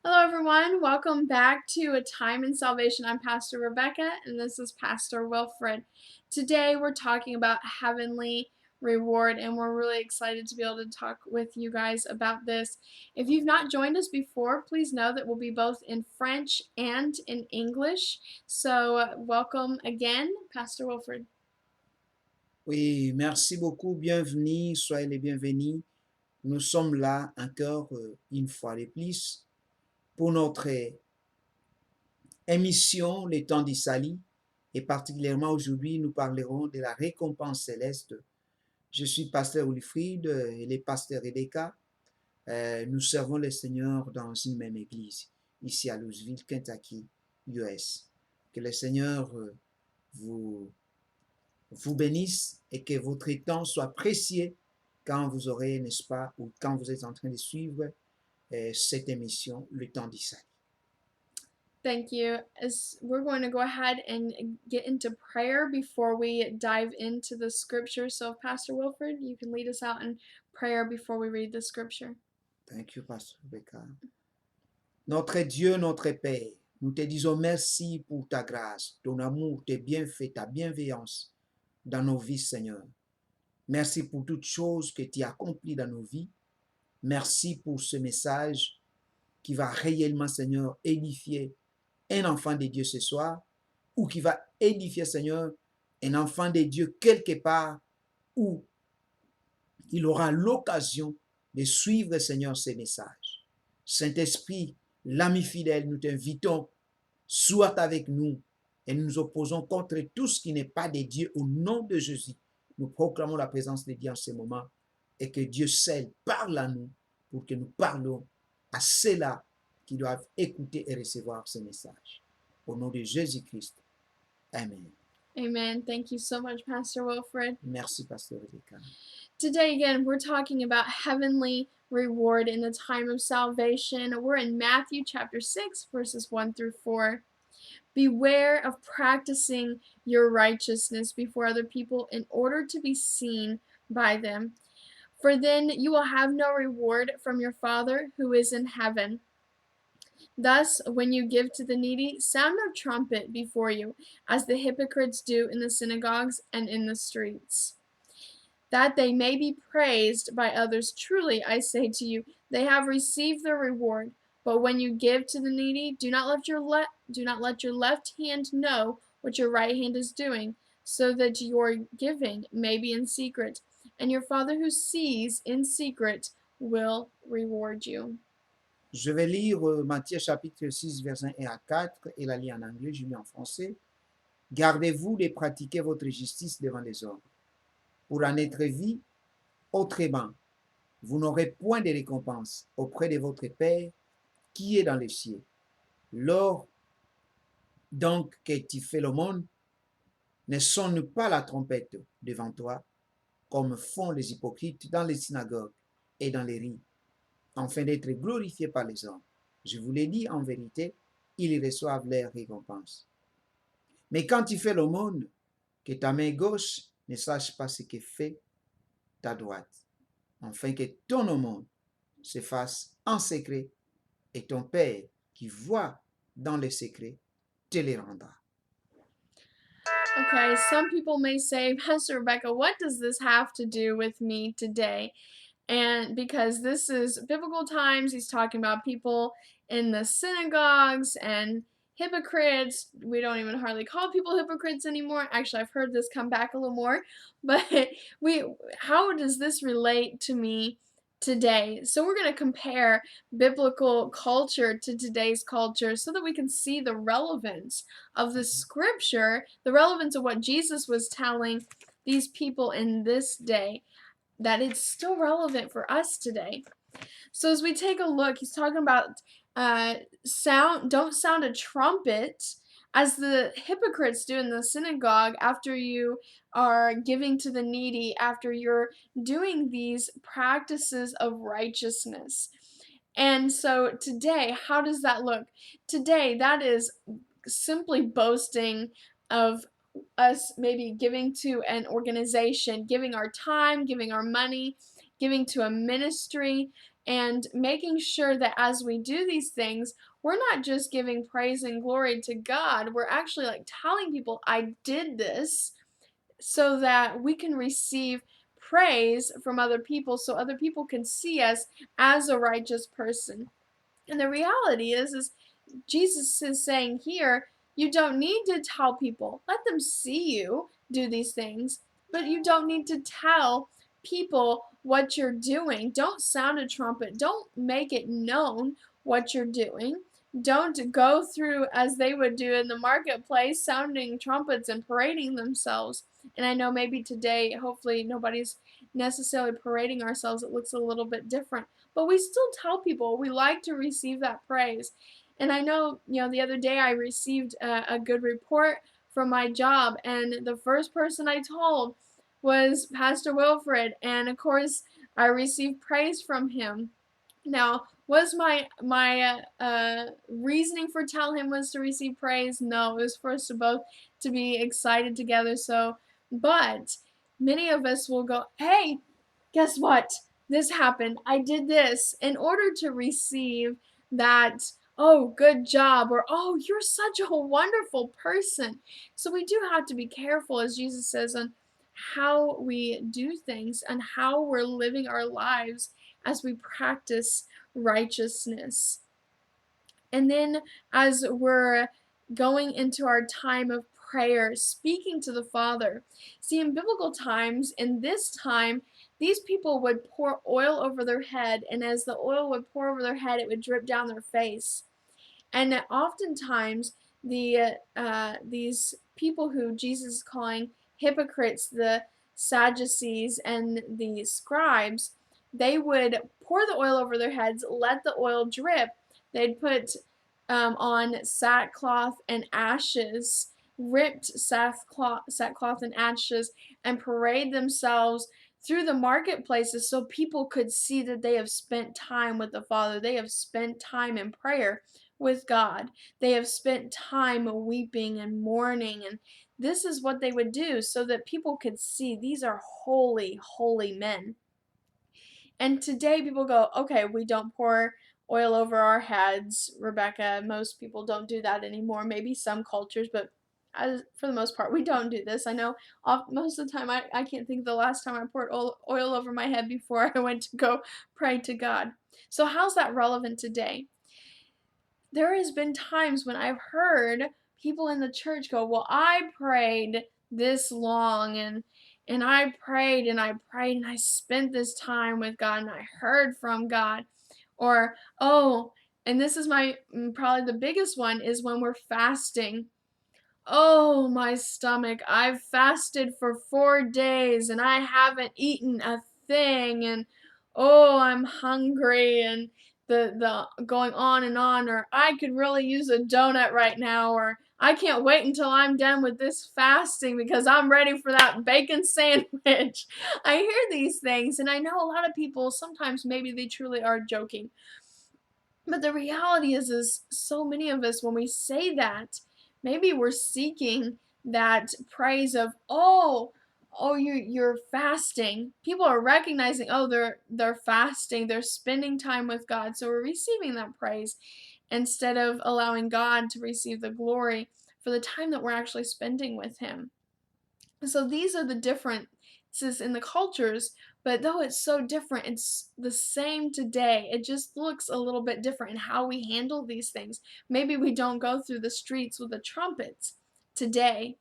Hello, everyone. Welcome back to A Time in Salvation. I'm Pastor Rebecca, and this is Pastor Wilfred. Today, we're talking about heavenly reward, and we're really excited to be able to talk with you guys about this. If you've not joined us before, please know that we'll be both in French and in English. So, welcome again, Pastor Wilfred. Oui, merci beaucoup, bienvenue, soyez les bienvenus. Nous sommes là encore une fois de plus pour notre émission Les temps du salut et particulièrement aujourd'hui nous parlerons de la récompense céleste. Je suis pasteur Wilfried et le pasteur Rebecca. Nous servons le Seigneur dans une même église ici à Louisville, Kentucky, US. Que le Seigneur vous vous bénisse et que votre temps soit précieux quand vous aurez, n'est-ce pas, ou quand vous êtes en train de suivre cette émission, Le temps du salut. Thank you. As we're going to go ahead and get into prayer before we dive into the scripture. So, Pastor Wilfred, you can lead us out in prayer before we read the scripture. Thank you, Pastor Rebecca. Notre Dieu, notre Père, nous te disons merci pour ta grâce, ton amour, tes bienfaits, ta bienveillance dans nos vies, Seigneur. Merci pour toutes choses que tu as accomplies dans nos vies. Merci pour ce message qui va réellement, Seigneur, édifier un enfant de Dieu ce soir, ou qui va édifier, Seigneur, un enfant de Dieu quelque part où il aura l'occasion de suivre, Seigneur, ces messages. Saint-Esprit, l'ami fidèle, nous t'invitons, sois avec nous et nous nous opposons contre tout ce qui n'est pas de Dieu au nom de Jésus. Nous proclamons la présence de Dieu en ce moment et que Dieu seul parle à nous pour que nous parlons à ceux-là qui doivent écouter et recevoir ce message. Au nom de Jésus-Christ. Amen. Amen. Thank you so much, Pastor Wilfred. Merci, Pasteur Rebecca. Today, again, we're talking about heavenly reward in the time of salvation. We're in Matthew chapter 6, verses 1 through 4. Beware of practicing your righteousness before other people in order to be seen by them. For then you will have no reward from your Father who is in heaven. Thus, when you give to the needy, sound no trumpet before you, as the hypocrites do in the synagogues and in the streets, that they may be praised by others. Truly, I say to you, they have received their reward. But when you give to the needy, do not let your left hand know what your right hand is doing, so that your giving may be in secret, and your Father who sees in secret will reward you. Je vais lire Matthieu chapitre 6, versets 1 à 4 et la lire en anglais, je lis en français. Gardez-vous de pratiquer votre justice devant les hommes. Pour en être vie autrement, vous n'aurez point de récompense auprès de votre Père qui est dans les cieux. Lors donc que tu fais l'aumône, ne sonne pas la trompette devant toi, comme font les hypocrites dans les synagogues et dans les rues, afin d'être glorifiés par les hommes. Je vous l'ai dit en vérité, ils reçoivent leur récompense. Mais quand tu fais l'aumône, que ta main gauche ne sache pas ce que fait ta droite, afin que ton aumône se fasse en secret, et ton Père qui voit dans le secret te le rendra. Okay, some people may say, Pastor Rebecca, what does this have to do with me today? And because this is biblical times, he's talking about people in the synagogues and hypocrites. We don't even hardly call people hypocrites anymore. Actually, I've heard this come back a little more. But how does this relate to me today? So we're going to compare biblical culture to today's culture so that we can see the relevance of the scripture, the relevance of what Jesus was telling these people in this day, that it's still relevant for us today. So as we take a look, he's talking about don't sound a trumpet as the hypocrites do in the synagogue after you are giving to the needy, after you're doing these practices of righteousness. And so today, how does that look? Today, that is simply boasting of us maybe giving to an organization, giving our time, giving our money, giving to a ministry, and making sure that as we do these things, we're not just giving praise and glory to God, we're actually like telling people, I did this so that we can receive praise from other people so other people can see us as a righteous person. And the reality is Jesus is saying here, you don't need to tell people. Let them see you do these things, but you don't need to tell people what you're doing. Don't sound a trumpet. Don't make it known what you're doing. Don't go through as they would do in the marketplace, sounding trumpets and parading themselves. And I know maybe today, hopefully, nobody's necessarily parading ourselves. It looks a little bit different. But we still tell people we like to receive that praise. And I know, the other day I received a good report from my job, and the first person I told was Pastor Wilfred, and of course I received praise from him. Now, was my reasoning for telling him was to receive praise? No, it was for us to both to be excited together. So, but many of us will go, hey, guess what? This happened. I did this in order to receive that, oh, good job, or oh, you're such a wonderful person. So we do have to be careful, as Jesus says, on how we do things and how we're living our lives as we practice righteousness. And then as we're going into our time of prayer, speaking to the Father. See, in biblical times, in this time, these people would pour oil over their head, and as the oil would pour over their head, it would drip down their face. And oftentimes, these people who Jesus is calling hypocrites, the Sadducees and the scribes, they would pour the oil over their heads, let the oil drip. They'd put on sackcloth and ashes, ripped sackcloth and ashes, and parade themselves through the marketplaces so people could see that they have spent time with the Father. They have spent time in prayer with God. They have spent time weeping and mourning, and this is what they would do so that people could see these are holy, holy men. And today people go, okay, we don't pour oil over our heads, Rebecca. Most people don't do that anymore. Maybe some cultures, but for the most part, we don't do this. I know most of the time I can't think of the last time I poured oil over my head before I went to go pray to God. So how's that relevant today? There has been times when I've heard people in the church go, well, I prayed this long and I prayed and I prayed and I spent this time with God and I heard from God. Or, oh, and this is my probably the biggest one is when we're fasting. Oh, my stomach. I've fasted for 4 days and I haven't eaten a thing. And oh, I'm hungry. And the going on, or I could really use a donut right now, or I can't wait until I'm done with this fasting because I'm ready for that bacon sandwich. I hear these things, and I know a lot of people sometimes maybe they truly are joking. But the reality is so many of us, when we say that, maybe we're seeking that praise of, oh, you're fasting. People are recognizing, oh, they're fasting, they're spending time with God. So we're receiving that praise instead of allowing God to receive the glory for the time that we're actually spending with Him. So these are the differences in the cultures, but though it's so different, it's the same today. It just looks a little bit different in how we handle these things. Maybe we don't go through the streets with the trumpets today,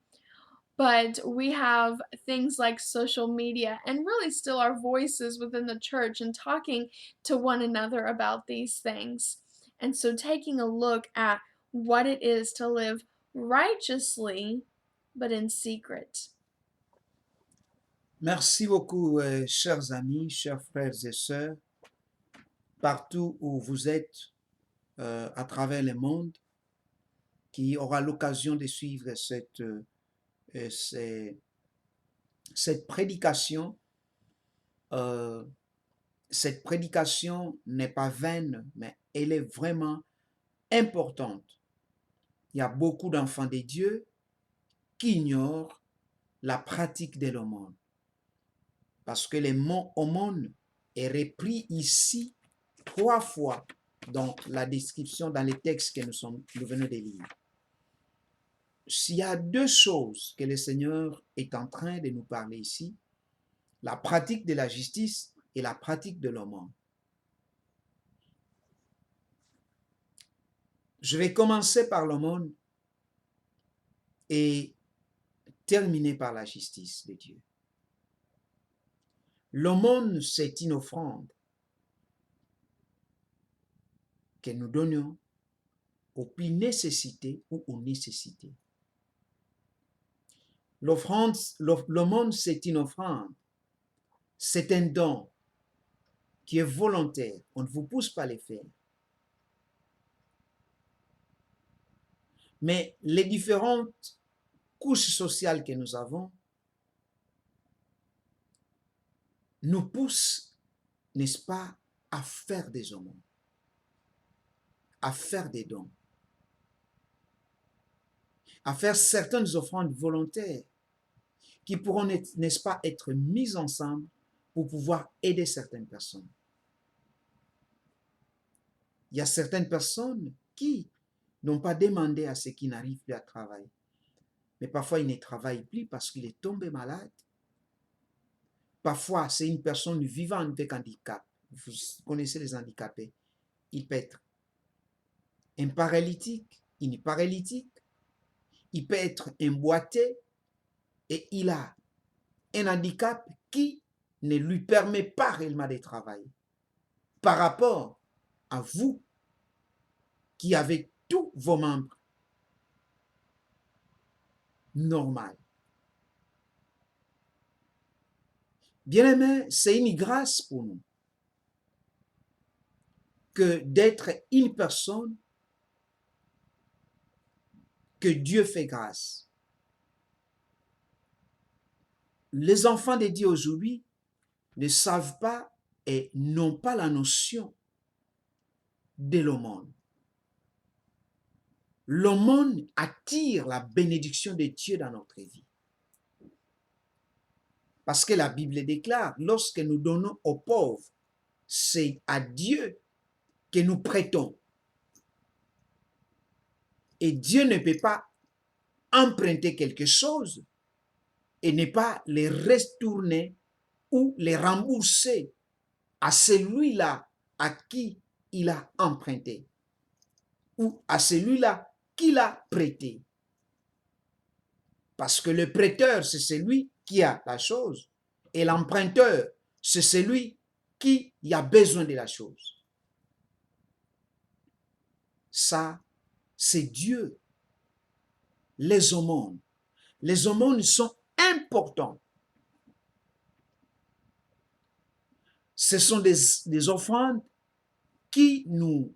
but we have things like social media and really still our voices within the church and talking to one another about these things. And so taking a look at what it is to live righteously, but in secret. Merci beaucoup, chers amis, chers frères et sœurs, partout où vous êtes à travers le monde, qui aura l'occasion de suivre cette prédication. Cette prédication n'est pas vaine, mais elle est vraiment importante. Il y a beaucoup d'enfants de Dieu qui ignorent la pratique de l'aumône. Parce que le mot aumône est repris ici 3 fois dans la description, dans les textes que nous venons de lire. S'il y a 2 choses que le Seigneur est en train de nous parler ici, la pratique de la justice et la pratique de l'aumône. Je vais commencer par l'aumône et terminer par la justice de Dieu. L'aumône, c'est une offrande que nous donnons aux plus nécessités ou aux nécessités. L'aumône, c'est une offrande. C'est un don qui est volontaire. On ne vous pousse pas à le faire. Mais les différentes couches sociales que nous avons nous poussent, n'est-ce pas, à faire des aumônes, à faire des dons, à faire certaines offrandes volontaires qui pourront, n'est-ce pas, être mises ensemble pour pouvoir aider certaines personnes. Il y a certaines personnes qui n'ont pas demandé à ce qu'ils n'arrivent plus à travailler. Mais parfois, il ne travaille plus parce qu'il est tombé malade. Parfois, c'est une personne vivant avec handicap. Vous connaissez les handicapés. Il peut être un paralytique, une paralytique. Il peut être un boité et il a un handicap qui ne lui permet pas réellement de travailler. Par rapport à vous qui avez tous vos membres normaux. Bien-aimés, c'est une grâce pour nous que d'être une personne que Dieu fait grâce. Les enfants de Dieu aujourd'hui ne savent pas et n'ont pas la notion de l'aumône. L'aumône attire la bénédiction de Dieu dans notre vie. Parce que la Bible déclare, lorsque nous donnons aux pauvres, c'est à Dieu que nous prêtons. Et Dieu ne peut pas emprunter quelque chose et ne pas les retourner ou les rembourser à celui-là à qui il a emprunté ou à celui-là qui l'a prêté. Parce que le prêteur, c'est celui qui a la chose et l'emprunteur, c'est celui qui a besoin de la chose. Ça, c'est Dieu. Les aumônes. Les aumônes sont importants. Ce sont des offrandes qui nous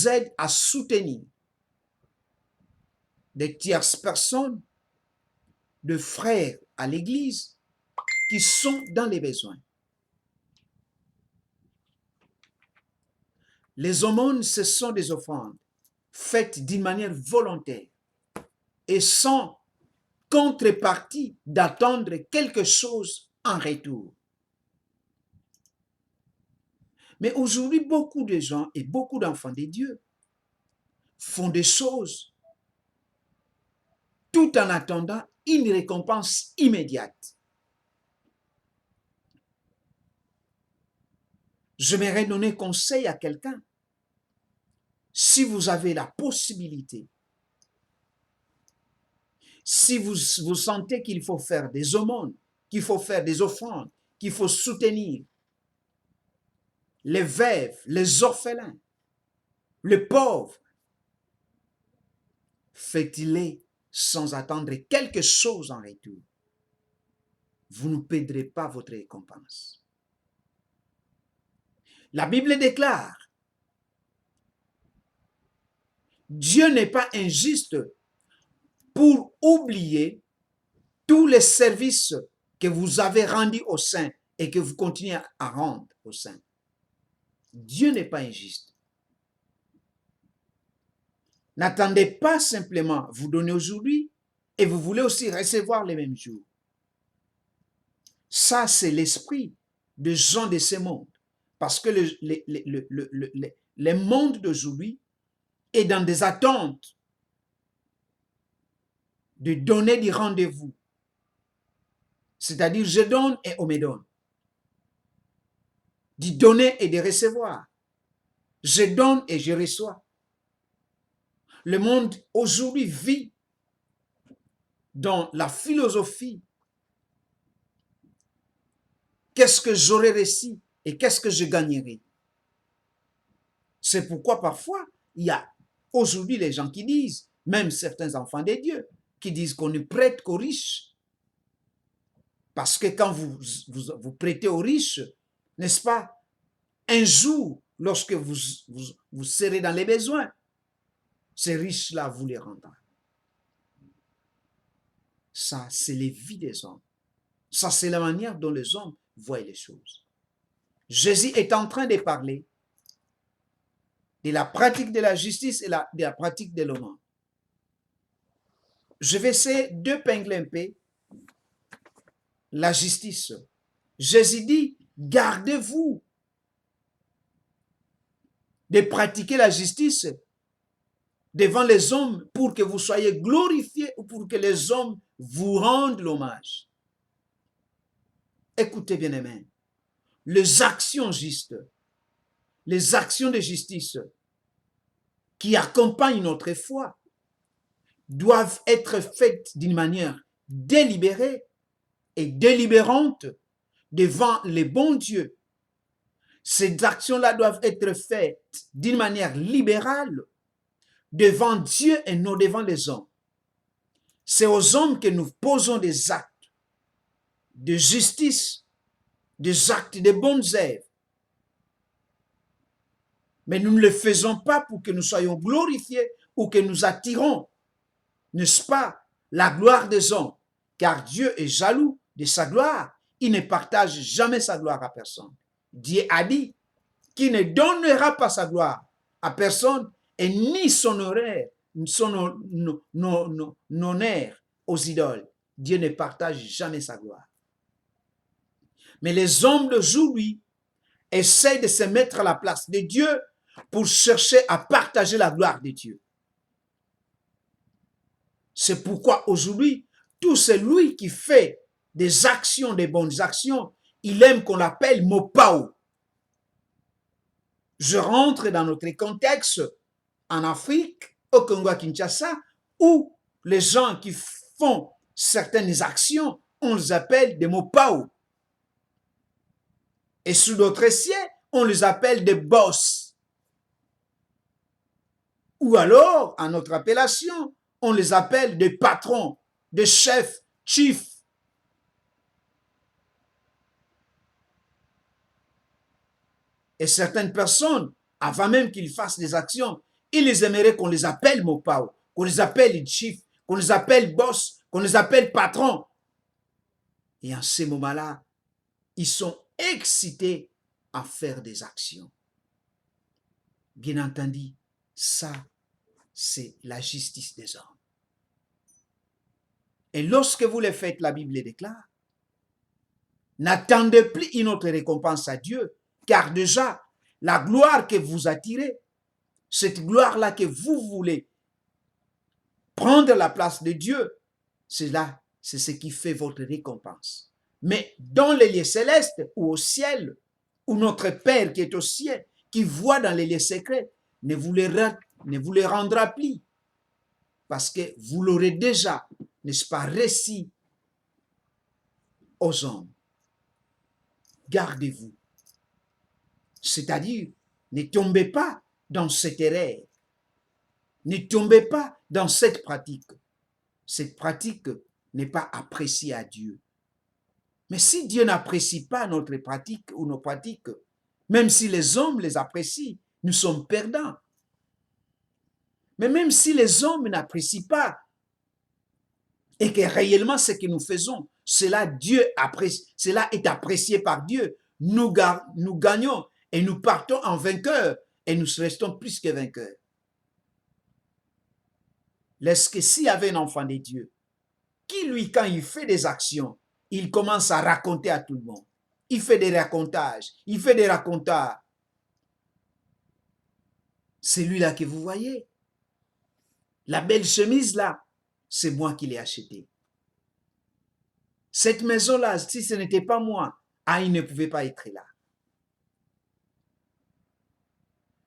aident à soutenir des tierces personnes, de frères à l'Église qui sont dans les besoins. Les aumônes, ce sont des offrandes faites d'une manière volontaire et sans contrepartie d'attendre quelque chose en retour. Mais aujourd'hui, beaucoup de gens et beaucoup d'enfants de Dieu font des choses tout en attendant une récompense immédiate. J'aimerais donner conseil à quelqu'un. Si vous avez la possibilité, si vous sentez qu'il faut faire des aumônes, qu'il faut faire des offrandes, qu'il faut soutenir les veuves, les orphelins, les pauvres, faites-les sans attendre quelque chose en retour. Vous ne perdrez pas votre récompense. La Bible déclare, Dieu n'est pas injuste pour oublier tous les services que vous avez rendus au saint et que vous continuez à rendre au saint. Dieu n'est pas injuste. N'attendez pas simplement vous donner aujourd'hui et vous voulez aussi recevoir les mêmes jours. Ça, c'est l'esprit des gens de ce monde. Parce que les mondes d'aujourd'hui est dans des attentes de donner des rendez-vous. C'est-à-dire, je donne et on me donne. De donner et de recevoir. Je donne et je reçois. Le monde aujourd'hui vit dans la philosophie. Qu'est-ce que j'aurais réussi et qu'est-ce que je gagnerai? C'est pourquoi parfois, il y a aujourd'hui les gens qui disent, même certains enfants de Dieu, qui disent qu'on ne prête qu'aux riches. Parce que quand vous prêtez aux riches, n'est-ce pas, un jour, lorsque vous serez dans les besoins, ces riches-là vous les rendront. Ça, c'est les vies des hommes. Ça, c'est la manière dont les hommes voient les choses. Jésus est en train de parler de la pratique de la justice et de la pratique de l'honneur. Je vais essayer d'épingler un peu la justice. Jésus dit, gardez-vous de pratiquer la justice devant les hommes pour que vous soyez glorifiés ou pour que les hommes vous rendent l'hommage. Écoutez bien aimés, les actions justes, les actions de justice qui accompagnent notre foi doivent être faites d'une manière délibérée et délibérante devant les bons dieux. Ces actions-là doivent être faites d'une manière libérale devant Dieu et non devant les hommes. C'est aux hommes que nous posons des actes de justice, des actes de bonnes œuvres. Mais nous ne le faisons pas pour que nous soyons glorifiés ou que nous attirons, n'est-ce pas, la gloire des hommes. Car Dieu est jaloux de sa gloire. Il ne partage jamais sa gloire à personne. Dieu a dit qu'il ne donnera pas sa gloire à personne et ni son honneur, son honneur aux idoles. Dieu ne partage jamais sa gloire. Mais les hommes d'aujourd'hui essaient de se mettre à la place de Dieu pour chercher à partager la gloire de Dieu. C'est pourquoi aujourd'hui, tout celui qui fait des actions, des bonnes actions, il aime qu'on l'appelle Mopao. Je rentre dans notre contexte en Afrique, au Congo-Kinshasa, où les gens qui font certaines actions, on les appelle des Mopao. Et sous d'autres cieux, on les appelle des boss. Ou alors, à notre appellation, on les appelle des patrons, des chefs, chiefs. Et certaines personnes, avant même qu'ils fassent des actions, ils aimeraient qu'on les appelle Mopao, qu'on les appelle chiefs, qu'on les appelle boss, qu'on les appelle patrons. Et en ce moment-là, ils sont excités à faire des actions. Bien entendu, ça, c'est la justice des hommes. Et lorsque vous le faites, la Bible déclare, n'attendez plus une autre récompense à Dieu, car déjà, la gloire que vous attirez, cette gloire-là que vous voulez prendre la place de Dieu, c'est ce qui fait votre récompense. Mais dans les lieux célestes ou au ciel, où notre Père qui est au ciel, qui voit dans les lieux secrets, ne vous les rendra plus. Parce que vous l'aurez déjà, n'est-ce pas, récit aux hommes. Gardez-vous. C'est-à-dire, ne tombez pas dans cette erreur. Ne tombez pas dans cette pratique. Cette pratique n'est pas appréciée à Dieu. Mais si Dieu n'apprécie pas notre pratique ou nos pratiques, même si les hommes les apprécient, nous sommes perdants. Mais même si les hommes n'apprécient pas et que réellement ce que nous faisons, cela est apprécié par Dieu, nous gagnons et nous partons en vainqueurs et nous restons plus que vainqueurs. Est-ce que s'il y avait un enfant de Dieu, qui lui, quand il fait des actions, il commence à raconter à tout le monde. il fait des racontages, il fait des racontards. Celui-là que vous voyez, la belle chemise là, c'est moi qui l'ai achetée. Cette maison-là, si ce n'était pas moi, il ne pouvait pas être là.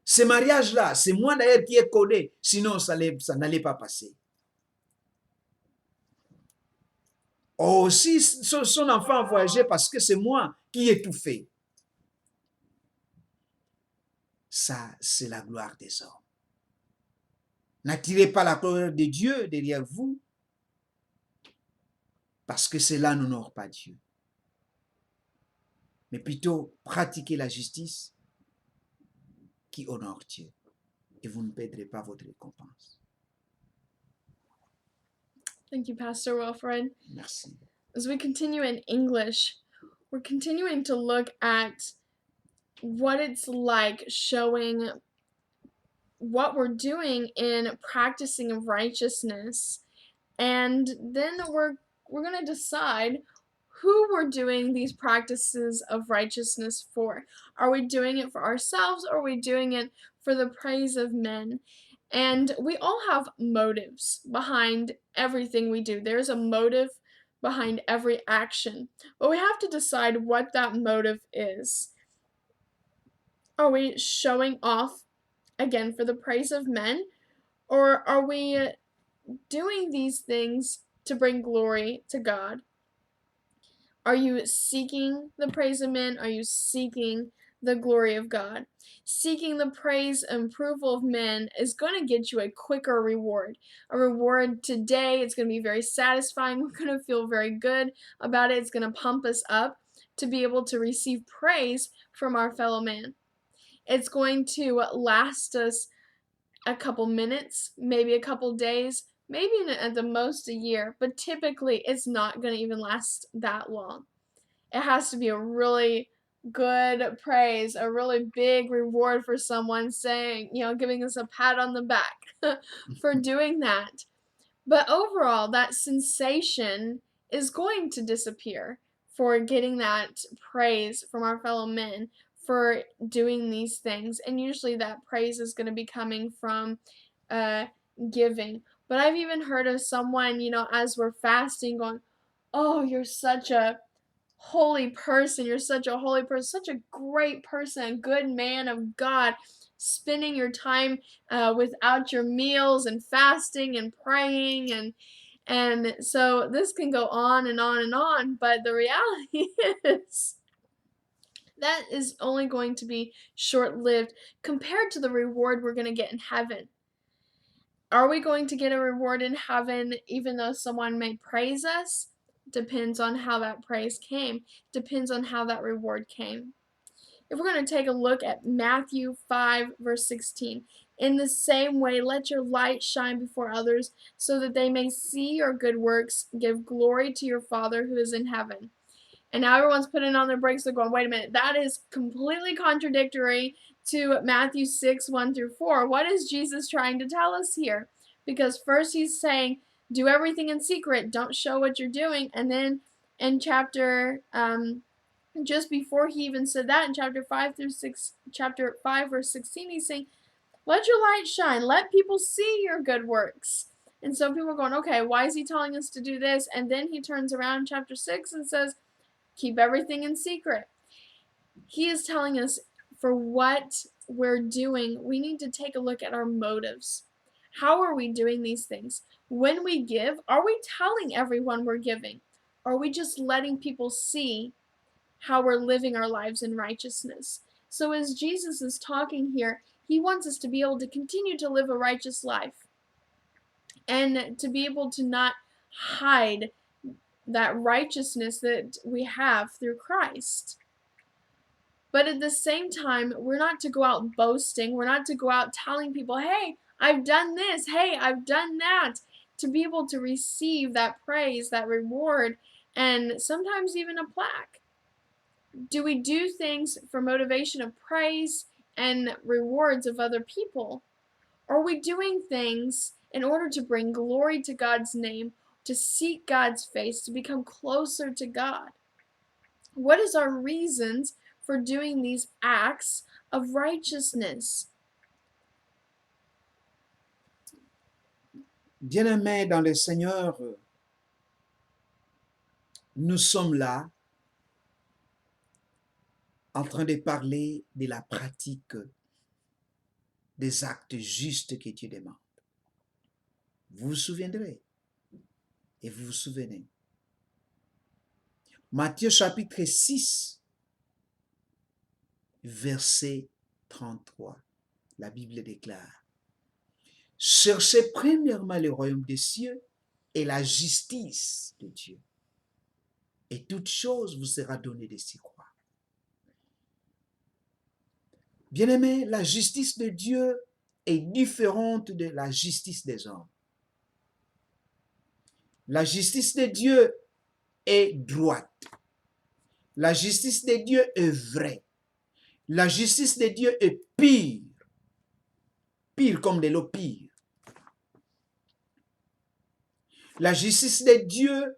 Ce mariage-là, c'est moi d'ailleurs qui ai codé, sinon ça n'allait pas passer. Oh, si son enfant a voyagé parce que c'est moi qui ai tout fait. Ça, c'est la gloire des hommes. N'attirez pas la colère de Dieu derrière vous, parce que cela n'honore pas Dieu. Mais plutôt pratiquez la justice qui honore Dieu. Et vous ne perdrez pas votre récompense. Thank you, Pastor Wilfred. Merci. As we continue in English, we're continuing to look at what it's like showing what we're doing in practicing of righteousness. And then we're going to decide who we're doing these practices of righteousness for. Are we doing it for ourselves, or are we doing it for the praise of men? And we all have motives behind everything we do. There's a motive behind every action. But we have to decide what that motive is. Are we showing off, again, for the praise of men? Or are we doing these things to bring glory to God? Are you seeking the praise of men? Are you seeking the glory of God? Seeking the praise and approval of men is going to get you a quicker reward. A reward today, it's going to be very satisfying. We're going to feel very good about it. It's going to pump us up to be able to receive praise from our fellow man. It's going to last us a couple minutes, maybe a couple days, maybe at the most a year, but typically it's not going to even last that long. It has to be a really good praise, a really big reward for someone saying, giving us a pat on the back for doing that. But overall, that sensation is going to disappear for getting that praise from our fellow men for doing these things. And usually that praise is going to be coming from giving. But I've even heard of someone, as we're fasting, going, "Oh, you're such a holy person. You're such a holy person, such a great person, a good man of God, spending your time without your meals and fasting and praying." And so this can go on and on and on, but the reality is that is only going to be short-lived compared to the reward we're going to get in heaven. Are we going to get a reward in heaven even though someone may praise us? Depends on how that praise came. Depends on how that reward came. If we're going to take a look at Matthew 5, verse 16. "In the same way, let your light shine before others, so that they may see your good works, give glory to your Father who is in heaven." And now everyone's putting on their brakes. They're going, wait a minute, that is completely contradictory to Matthew 6, 1 through 4. What is Jesus trying to tell us here? Because first he's saying, do everything in secret. Don't show what you're doing. And then in just before he even said that, in chapter 5, verse 16, he's saying, let your light shine. Let people see your good works. And so people are going, okay, why is he telling us to do this? And then he turns around in chapter 6 and says, keep everything in secret. He is telling us for what we're doing, we need to take a look at our motives. How are we doing these things? When we give, are we telling everyone we're giving? Or are we just letting people see how we're living our lives in righteousness? So as Jesus is talking here, he wants us to be able to continue to live a righteous life and to be able to not hide that righteousness that we have through Christ. But at the same time, we're not to go out boasting. We're not to go out telling people, hey, I've done this. Hey, I've done that. To be able to receive that praise, that reward, and sometimes even a plaque. Do we do things for motivation of praise and rewards of other people? Or are we doing things in order to bring glory to God's name, to seek God's face, to become closer to God? What is our reasons for doing these acts of righteousness? Bien-aimés dans le Seigneur, nous sommes là en train de parler de la pratique des actes justes que Dieu demande. Vous vous souviendrez et vous vous souvenez. Matthieu chapitre 6, verset 33, la Bible déclare: cherchez premièrement le royaume des cieux et la justice de Dieu, et toute chose vous sera donnée de s'y croire. Bien-aimés, la justice de Dieu est différente de la justice des hommes. La justice de Dieu est droite. La justice de Dieu est vraie. La justice de Dieu est pure. Pire comme de l'eau pure. La justice de Dieu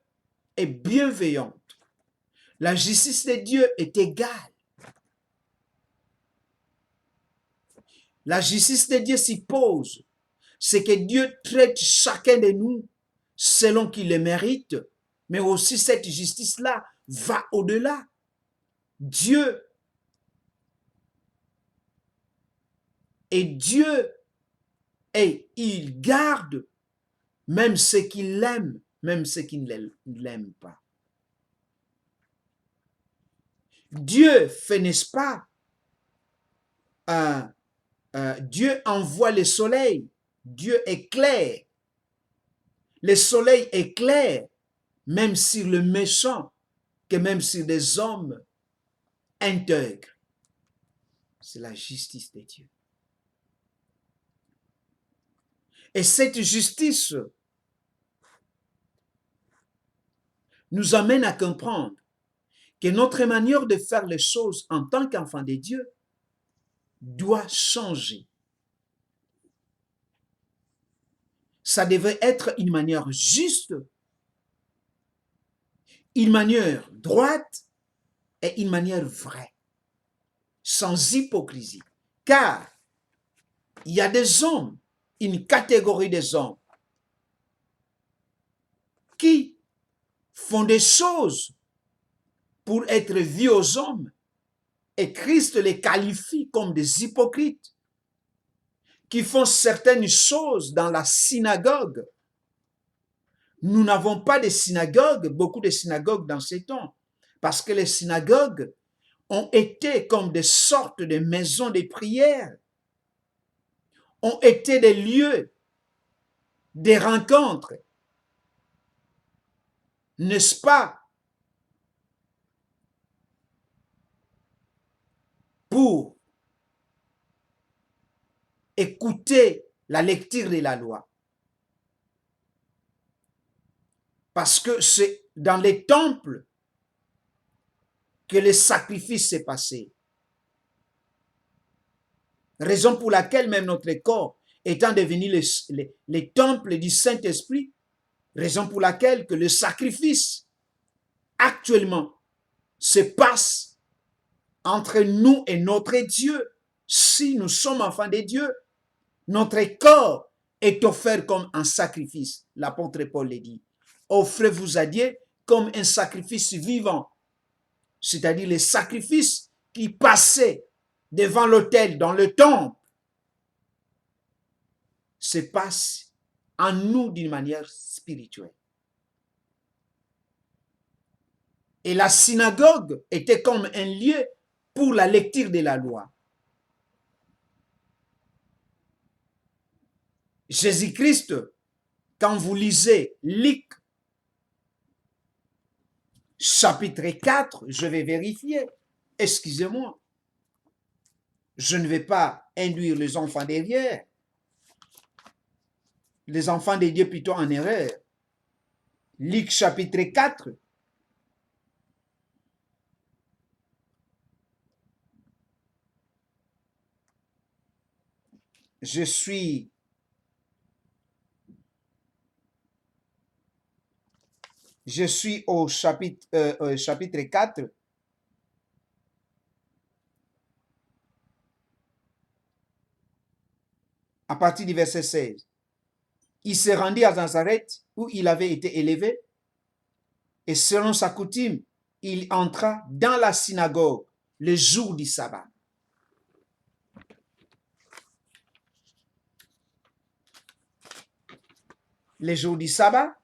est bienveillante. La justice de Dieu est égale. La justice de Dieu suppose c'est que Dieu traite chacun de nous selon qu'il le mérite, mais aussi cette justice-là va au-delà. Dieu est Dieu et il garde même ceux qui l'aiment, même ceux qui ne l'aiment pas. Dieu fait, n'est-ce pas, Dieu envoie le soleil, Dieu éclaire. Le soleil éclaire même sur le méchant, que même sur des hommes intègres. C'est la justice de Dieu. Et cette justice nous amène à comprendre que notre manière de faire les choses en tant qu'enfant de Dieu doit changer. Ça devait être une manière juste, une manière droite et une manière vraie, sans hypocrisie. Car il y a des hommes, une catégorie des hommes, qui font des choses pour être vus aux hommes, et Christ les qualifie comme des hypocrites, qui font certaines choses dans la synagogue. Nous n'avons pas de synagogue, beaucoup de synagogues dans ces temps, parce que les synagogues ont été comme des sortes de maisons de prière, ont été des lieux, des rencontres, n'est-ce pas, pour écouter la lecture de la loi. Parce que c'est dans les temples que le sacrifice s'est passé. Raison pour laquelle même notre corps étant devenu les temples du Saint-Esprit, raison pour laquelle que le sacrifice actuellement se passe entre nous et notre Dieu. Si nous sommes enfants de Dieu, notre corps est offert comme un sacrifice. L'apôtre Paul le dit. Offrez-vous à Dieu comme un sacrifice vivant, c'est-à-dire les sacrifices qui passaient devant l'autel dans le temple se passent en nous d'une manière spirituelle. Et la synagogue était comme un lieu pour la lecture de la loi. Jésus-Christ, quand vous lisez Luc chapitre 4, je vais vérifier, excusez-moi, je ne vais pas induire les enfants derrière, les enfants de Dieu plutôt en erreur. Luc chapitre 4, je suis au chapitre 4, à partir du verset 16. Il se rendit à Nazareth où il avait été élevé et selon sa coutume, il entra dans la synagogue le jour du sabbat. Le jour du sabbat,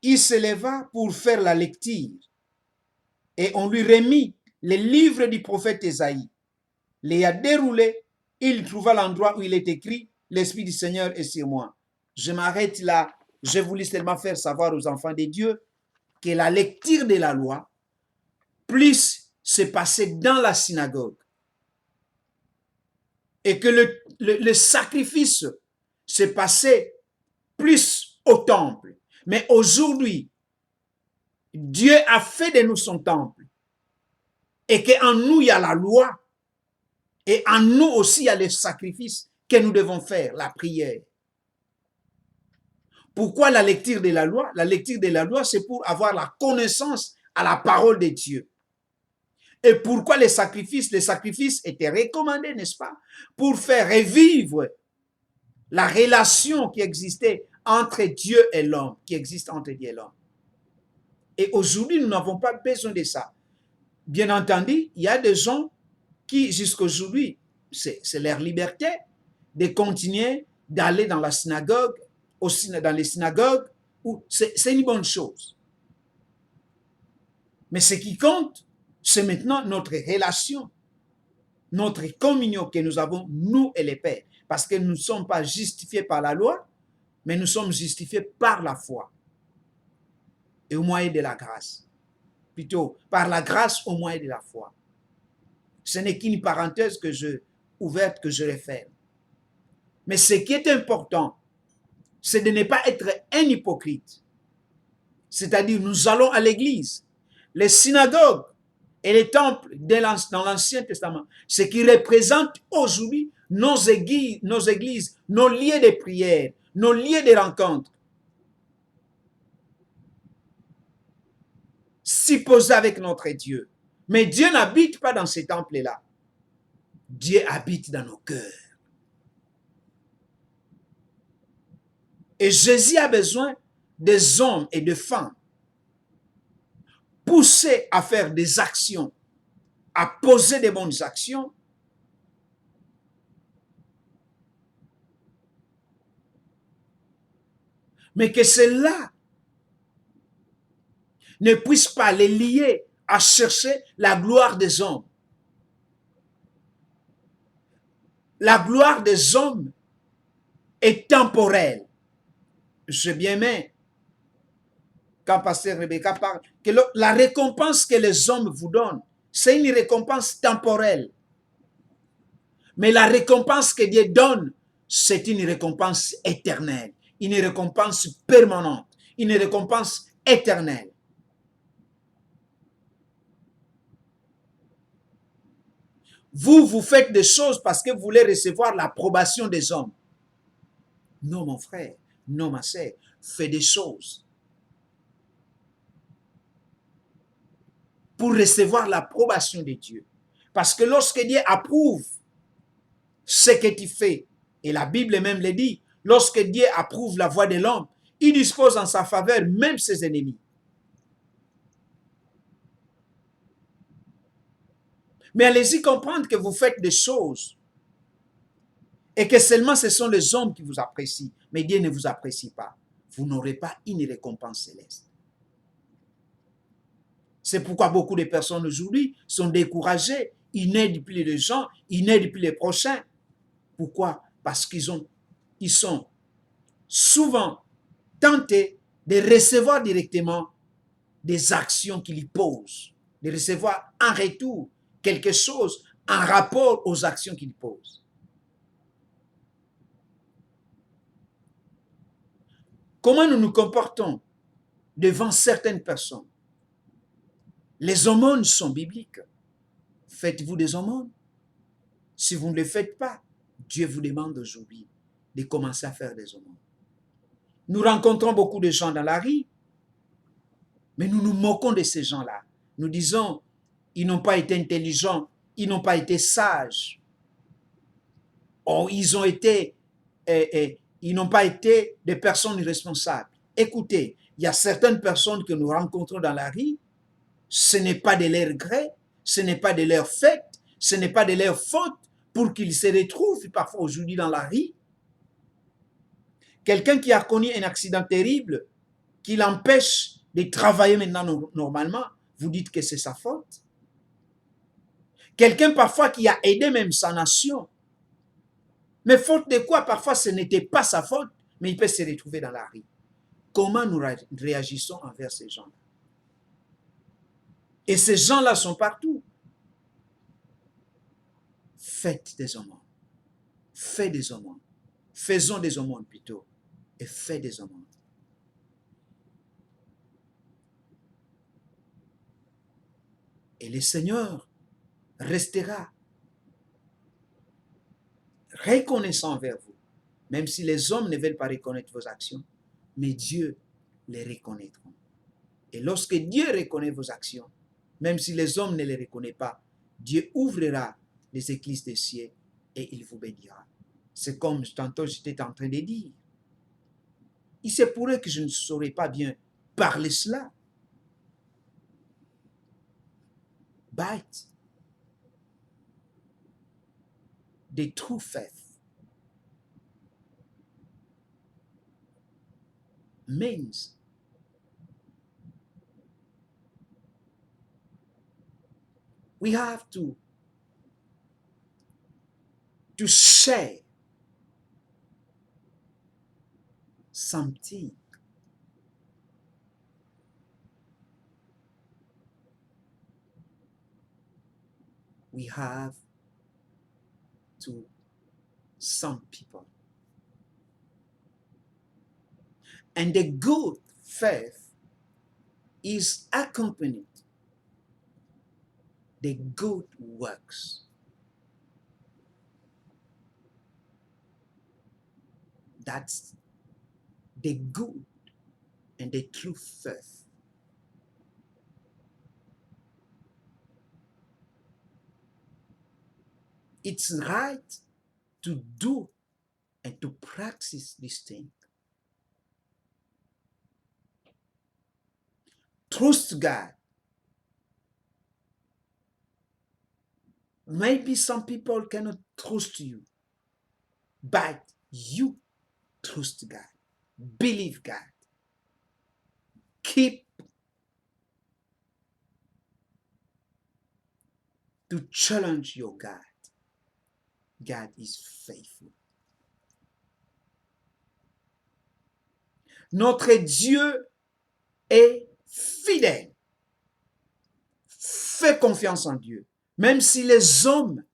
il se leva pour faire la lecture et on lui remit le livre du prophète Ésaïe. L'ayant déroulé, il trouva l'endroit où il est écrit « L'Esprit du Seigneur est sur moi ». Je m'arrête là. Je voulais seulement faire savoir aux enfants de Dieu que la lecture de la loi puisse se passer dans la synagogue et que le sacrifice se passait plus au temple. Mais aujourd'hui, Dieu a fait de nous son temple et qu'en nous, il y a la loi et en nous aussi, il y a les sacrifices que nous devons faire, la prière. Pourquoi la lecture de la loi? La lecture de la loi, c'est pour avoir la connaissance à la parole de Dieu. Et pourquoi les sacrifices? Les sacrifices étaient recommandés, n'est-ce pas? Pour faire revivre la relation qui existait entre Dieu et l'homme, qui existe entre Dieu et l'homme. Et aujourd'hui, nous n'avons pas besoin de ça. Bien entendu, il y a des gens qui, jusqu'aujourd'hui, c'est leur liberté de continuer d'aller dans la synagogue, dans les synagogues, c'est une bonne chose. Mais ce qui compte, c'est maintenant notre relation, notre communion que nous avons, nous et les pères. Parce que nous ne sommes pas justifiés par la loi, mais nous sommes justifiés par la foi et au moyen de la grâce. Plutôt, par la grâce au moyen de la foi. Ce n'est qu'une parenthèse ouverte que je referme. Mais ce qui est important, c'est de ne pas être un hypocrite. C'est-à-dire, nous allons à l'église. Les synagogues et les temples dans l'Ancien Testament, ce qui représente aujourd'hui nos églises, nos lieux de prière, nos lieux de rencontre. S'y poser avec notre Dieu. Mais Dieu n'habite pas dans ces temples-là. Dieu habite dans nos cœurs. Et Jésus a besoin des hommes et des femmes poussés à faire des actions, à poser des bonnes actions, mais que cela ne puisse pas les lier à chercher la gloire des hommes. La gloire des hommes est temporelle. J'ai bien aimé quand Pasteur Rebecca parle que la récompense que les hommes vous donnent, c'est une récompense temporelle. Mais la récompense que Dieu donne, c'est une récompense éternelle, une récompense permanente, une récompense éternelle. Vous faites des choses parce que vous voulez recevoir l'approbation des hommes. Non, mon frère, non, ma sœur, fais des choses pour recevoir l'approbation de Dieu. Parce que lorsque Dieu approuve ce que tu fais, et la Bible même le dit, lorsque Dieu approuve la voie de l'homme, il dispose en sa faveur même ses ennemis. Mais allez-y comprendre que vous faites des choses et que seulement ce sont les hommes qui vous apprécient, mais Dieu ne vous apprécie pas. Vous n'aurez pas une récompense céleste. C'est pourquoi beaucoup de personnes aujourd'hui sont découragées, ils n'aident plus les gens, ils n'aident plus les prochains. Pourquoi? Parce qu'ils sont souvent tentés de recevoir directement des actions qu'ils posent, de recevoir en retour quelque chose en rapport aux actions qu'ils posent. Comment nous nous comportons devant certaines personnes? Les aumônes sont bibliques. Faites-vous des aumônes? Si vous ne les faites pas, Dieu vous demande aujourd'hui de commencer à faire des aumônes. Nous rencontrons beaucoup de gens dans la rue, mais nous nous moquons de ces gens-là. nous disons, ils n'ont pas été intelligents, ils n'ont pas été sages. Or, ils n'ont pas été des personnes irresponsables. Écoutez, il y a certaines personnes que nous rencontrons dans la rue, ce n'est pas de leur gré, ce n'est pas de leur fait, ce n'est pas de leur faute pour qu'ils se retrouvent parfois aujourd'hui dans la rue. Quelqu'un qui a connu un accident terrible, qui l'empêche de travailler maintenant normalement, vous dites que c'est sa faute. Quelqu'un parfois qui a aidé même sa nation, mais faute de quoi, parfois ce n'était pas sa faute, mais il peut se retrouver dans la rue. Comment nous réagissons envers ces gens-là? Et ces gens-là sont partout. Faites des aumônes. Faites des aumônes. Faisons des aumônes plutôt. Et faites des aumônes. Et le Seigneur restera reconnaissant envers vous, même si les hommes ne veulent pas reconnaître vos actions, mais Dieu les reconnaîtra. Et lorsque Dieu reconnaît vos actions, même si les hommes ne les reconnaissent pas, Dieu ouvrira les écluses des cieux et il vous bénira. C'est comme tantôt j'étais en train de dire. Il se pourrait que je ne saurais pas bien parler cela. But the true faith means we have to share something. We have to some people. And the good faith is accompanied the good works. That's the good and the true faith. It's right to do and to practice this thing. Trust God. Maybe some people cannot trust you, but you trust God. Believe God. Keep to challenge your God. God is faithful. Notre Dieu est fidèle. Fais confiance en Dieu. Même si les hommes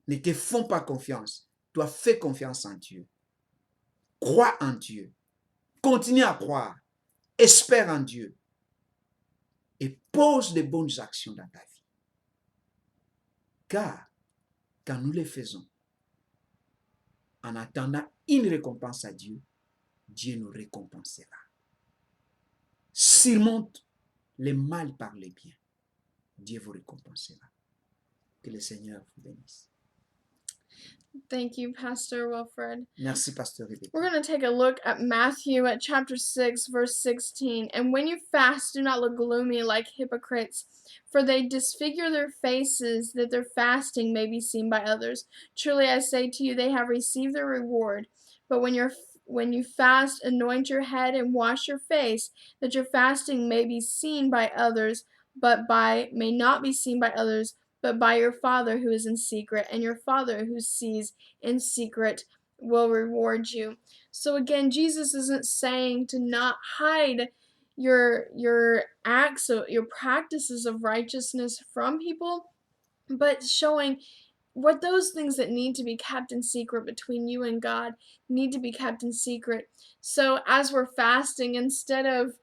ne te font pas confiance, toi fais confiance en Dieu. Crois en Dieu. Continue à croire. Espère en Dieu. Et pose de bonnes actions dans ta vie. Car quand nous les faisons, en attendant une récompense à Dieu, Dieu nous récompensera. Surmonte le mal par le bien. Dieu vous récompensera. Que le Seigneur vous bénisse. Thank you, Pastor Wilfred. Merci, Pasteur Rebecca. We're going to take a look at Matthew at chapter 6, verse 16. And when you fast, do not look gloomy like hypocrites, for they disfigure their faces, that their fasting may be seen by others. Truly I say to you, they have received their reward. But when you fast, anoint your head and wash your face, that your fasting may be seen by others, may not be seen by others, but by your Father who is in secret, and your Father who sees in secret will reward you. So again, Jesus isn't saying to not hide your acts, your practices of righteousness from people, but showing what those things that need to be kept in secret between you and God need to be kept in secret. So as we're fasting, instead of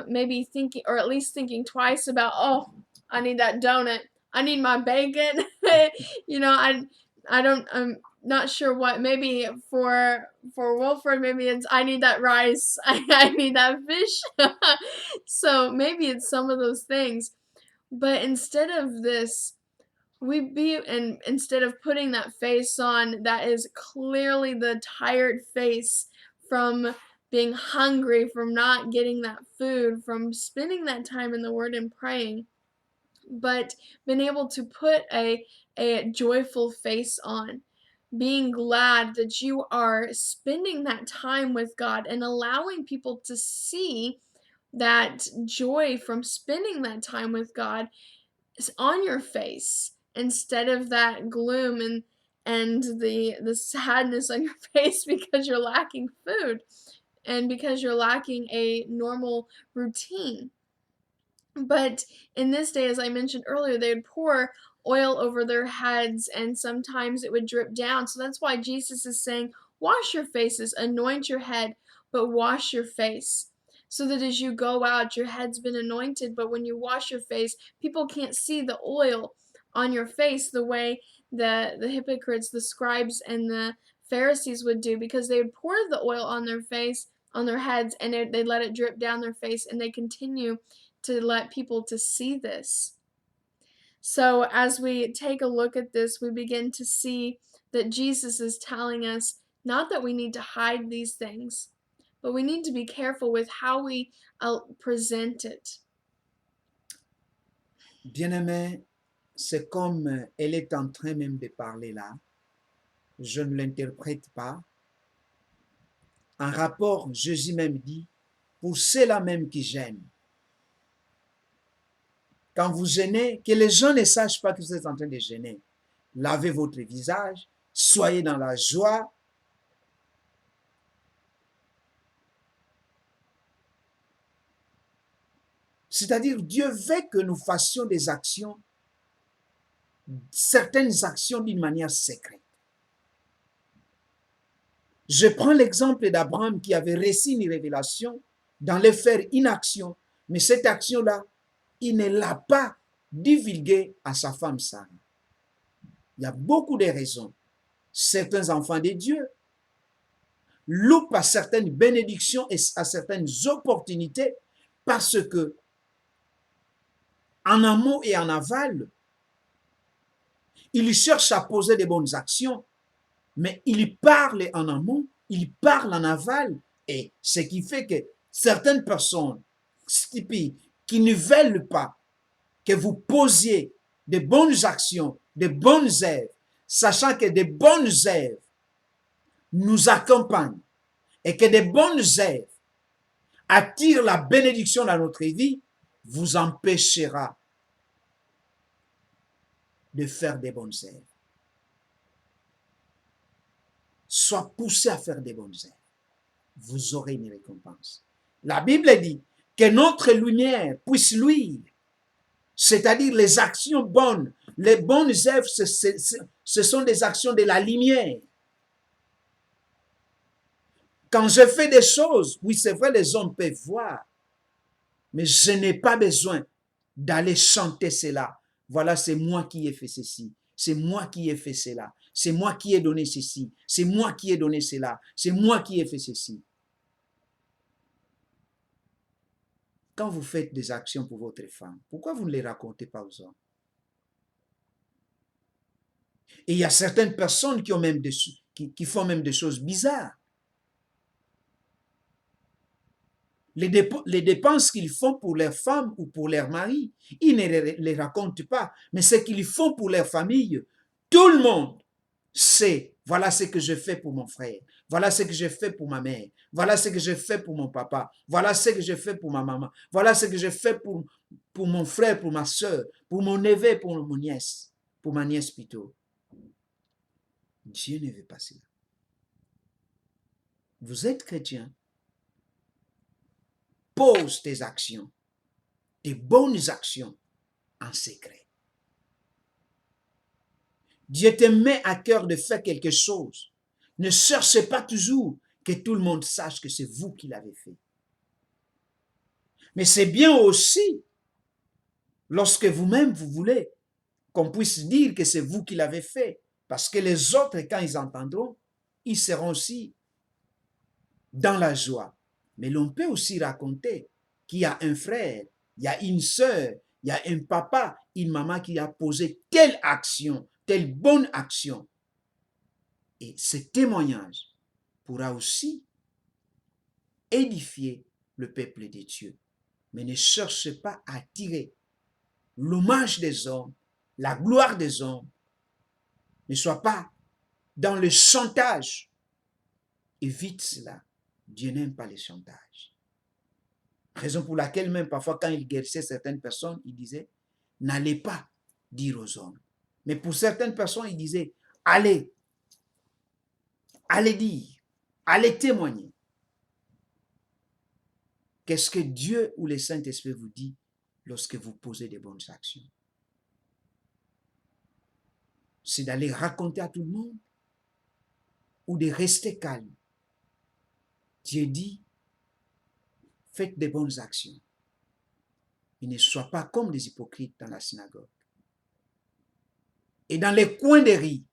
maybe thinking, or at least thinking twice about, oh, I need that donut, I need my bacon, I don't not sure what. Maybe for Wilfred, maybe it's I need that rice. I need that fish. So maybe it's some of those things. But instead of this, instead of putting that face on that is clearly the tired face from being hungry, from not getting that food, from spending that time in the Word and praying, but been able to put a joyful face on, being glad that you are spending that time with God and allowing people to see that joy from spending that time with God is on your face instead of that gloom and the sadness on your face because you're lacking food and because you're lacking a normal routine. But in this day, as I mentioned earlier, they would pour oil over their heads and sometimes it would drip down. So that's why Jesus is saying, wash your faces, anoint your head, but wash your face. So that as you go out, your head's been anointed, but when you wash your face, people can't see the oil on your face the way the hypocrites, the scribes, and the Pharisees would do, because they would pour the oil on their face, on their heads, and they let it drip down their face, and they continue to let people to see this. So as we take a look at this, we begin to see that Jesus is telling us not that we need to hide these things, but we need to be careful with how we present it. Bien-aimé, c'est comme elle est en train même de parler là. Je ne l'interprète pas. En rapport, Jésus même dit, pour ceux-là même qui gênent, quand vous gênez, que les gens ne sachent pas que vous êtes en train de gêner. Lavez votre visage, soyez dans la joie. C'est-à-dire, Dieu veut que nous fassions des actions, certaines actions d'une manière secrète. Je prends l'exemple d'Abraham qui avait reçu une révélation, dans le faire une action, mais cette action-là, il ne l'a pas divulguée à sa femme Sarah. Il y a beaucoup de raisons. Certains enfants de Dieu loupent à certaines bénédictions et à certaines opportunités parce que en amont et en aval, ils cherchent à poser des bonnes actions, mais ils parlent en amont, ils parlent en aval, et ce qui fait que certaines personnes stupides qui ne veulent pas que vous posiez de bonnes actions, de bonnes œuvres, sachant que de bonnes œuvres nous accompagnent et que de bonnes œuvres attirent la bénédiction dans notre vie, vous empêchera de faire des bonnes œuvres. Sois poussé à faire des bonnes œuvres. Vous aurez une récompense. La Bible dit que notre lumière puisse luire, c'est-à-dire les actions bonnes. Les bonnes œuvres, ce sont des actions de la lumière. Quand je fais des choses, oui, c'est vrai, les hommes peuvent voir, mais je n'ai pas besoin d'aller chanter cela. Voilà, c'est moi qui ai fait ceci. C'est moi qui ai fait cela. C'est moi qui ai donné ceci. C'est moi qui ai donné cela. C'est moi qui ai fait ceci. Quand vous faites des actions pour votre femme, pourquoi vous ne les racontez pas aux hommes? Et il y a certaines personnes qui font même des choses bizarres. Les dépenses qu'ils font pour leur femme ou pour leur mari, ils ne les racontent pas. Mais ce qu'ils font pour leur famille, tout le monde sait. Voilà ce que je fais pour mon frère. Voilà ce que je fais pour ma mère. Voilà ce que je fais pour mon papa. Voilà ce que je fais pour ma maman. Voilà ce que je fais pour mon frère, pour ma soeur, pour mon neveu, pour mon nièce. Pour ma nièce plutôt. Dieu ne veut pas cela. Vous êtes chrétien. Pose tes actions, tes bonnes actions en secret. Dieu te met à cœur de faire quelque chose. Ne cherchez pas toujours que tout le monde sache que c'est vous qui l'avez fait. Mais c'est bien aussi, lorsque vous-même vous voulez qu'on puisse dire que c'est vous qui l'avez fait. Parce que les autres, quand ils entendront, ils seront aussi dans la joie. Mais l'on peut aussi raconter qu'il y a un frère, il y a une sœur, il y a un papa, une maman qui a posé telle action, telle bonne action. Et ce témoignage pourra aussi édifier le peuple de Dieu. Mais ne cherchez pas à attirer l'hommage des hommes, la gloire des hommes. Ne sois pas dans le chantage. Évite cela. Dieu n'aime pas le chantage. Raison pour laquelle même parfois quand il guérissait certaines personnes, il disait, n'allez pas dire aux hommes. Mais pour certaines personnes, il disait, allez dire, allez témoigner. Qu'est-ce que Dieu ou le Saint-Esprit vous dit lorsque vous posez des bonnes actions? C'est d'aller raconter à tout le monde ou de rester calme. Dieu dit, faites des bonnes actions. Et ne sois pas comme des hypocrites dans la synagogue. Et dans les coins des rues,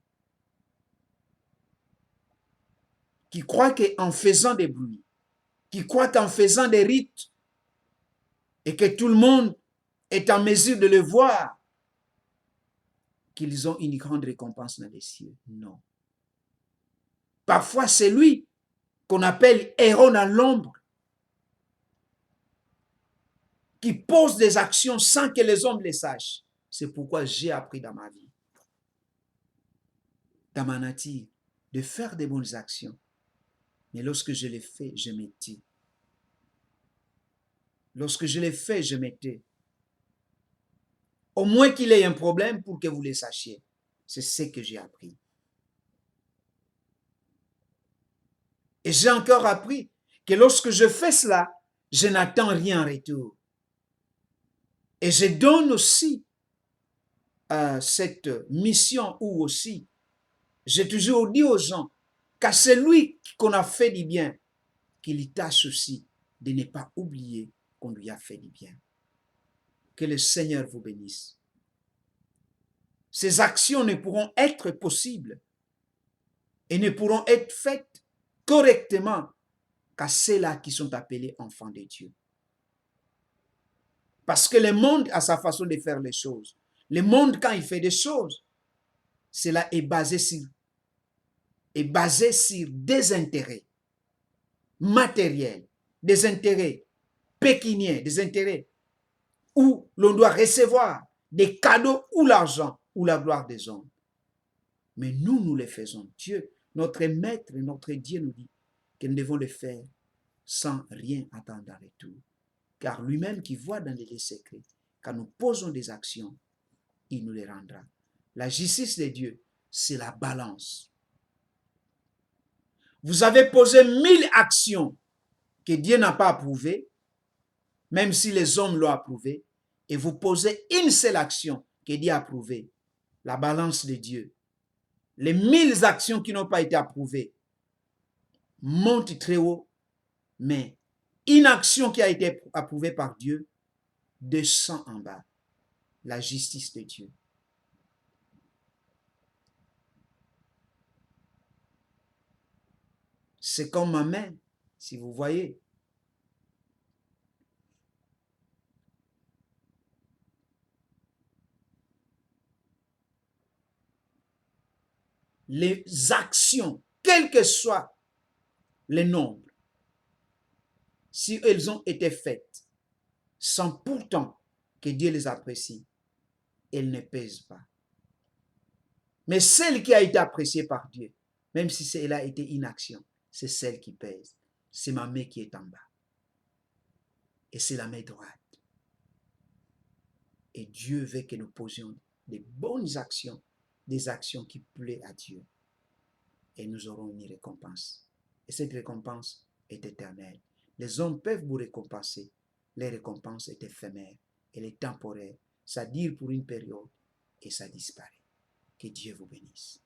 qui croient qu'en faisant des bruits, qui croient qu'en faisant des rites, et que tout le monde est en mesure de le voir, qu'ils ont une grande récompense dans les cieux. Non. Parfois, c'est lui qu'on appelle héros dans l'ombre, qui pose des actions sans que les hommes les sachent. C'est pourquoi j'ai appris dans ma vie, dans ma nature, de faire des bonnes actions. Mais lorsque je les fais, je me tais. Lorsque je les fais, je me tais. Au moins qu'il ait un problème pour que vous le sachiez. C'est ce que j'ai appris. Et j'ai encore appris que lorsque je fais cela, je n'attends rien en retour. Et je donne aussi cette mission où aussi, j'ai toujours dit aux gens qu'à celui qu'on a fait du bien, qu'il tâche aussi de ne pas oublier qu'on lui a fait du bien. Que le Seigneur vous bénisse. Ces actions ne pourront être possibles et ne pourront être faites correctement qu'à ceux-là qui sont appelés enfants de Dieu. Parce que le monde a sa façon de faire les choses. Le monde, quand il fait des choses, cela est basé sur des intérêts matériels, des intérêts pécuniaires, des intérêts où l'on doit recevoir des cadeaux ou l'argent ou la gloire des hommes. Mais nous les faisons. Dieu, notre maître, notre Dieu nous dit que nous devons le faire sans rien attendre en retour. Car lui-même qui voit dans les lieux secrets, quand nous posons des actions, il nous les rendra. La justice de Dieu, c'est la balance. Vous avez posé 1000 actions que Dieu n'a pas approuvées, même si les hommes l'ont approuvées, et vous posez une seule action que Dieu a approuvée, la balance de Dieu. Les 1000 actions qui n'ont pas été approuvées montent très haut, mais une action qui a été approuvée par Dieu descend en bas. La justice de Dieu. C'est comme ma main, si vous voyez. Les actions, quel que soit le nombre, si elles ont été faites sans pourtant que Dieu les apprécie, elles ne pèsent pas. Mais celle qui a été appréciée par Dieu, même si elle a été une action, c'est celle qui pèse. C'est ma main qui est en bas. Et c'est la main droite. Et Dieu veut que nous posions des bonnes actions, des actions qui plaisent à Dieu. Et nous aurons une récompense. Et cette récompense est éternelle. Les hommes peuvent vous récompenser. Les récompenses est éphémère. Elle est temporaire. Ça dure pour une période et ça disparaît. Que Dieu vous bénisse.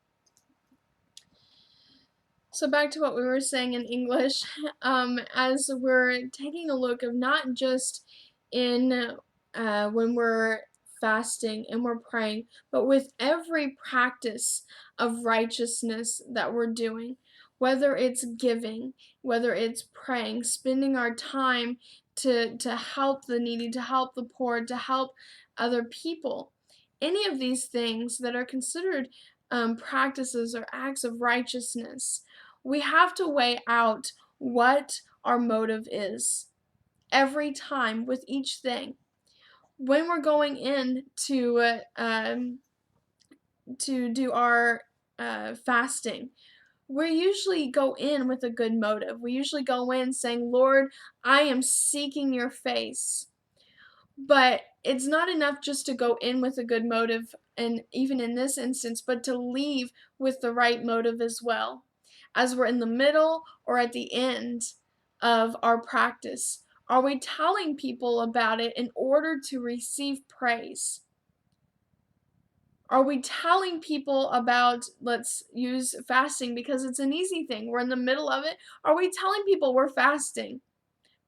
So back to what we were saying in English, as we're taking a look of not just in when we're fasting and we're praying, but with every practice of righteousness that we're doing, whether it's giving, whether it's praying, spending our time to help the needy, to help the poor, to help other people. Any of these things that are considered practices or acts of righteousness, we have to weigh out what our motive is every time with each thing. When we're going in to do our fasting, we usually go in with a good motive. We usually go in saying, Lord, I am seeking your face. But it's not enough just to go in with a good motive, and even in this instance, but to leave with the right motive as well. As we're in the middle or at the end of our practice, are we telling people about it in order to receive praise? Are we telling people about, let's use fasting because it's an easy thing. We're in the middle of it. Are we telling people we're fasting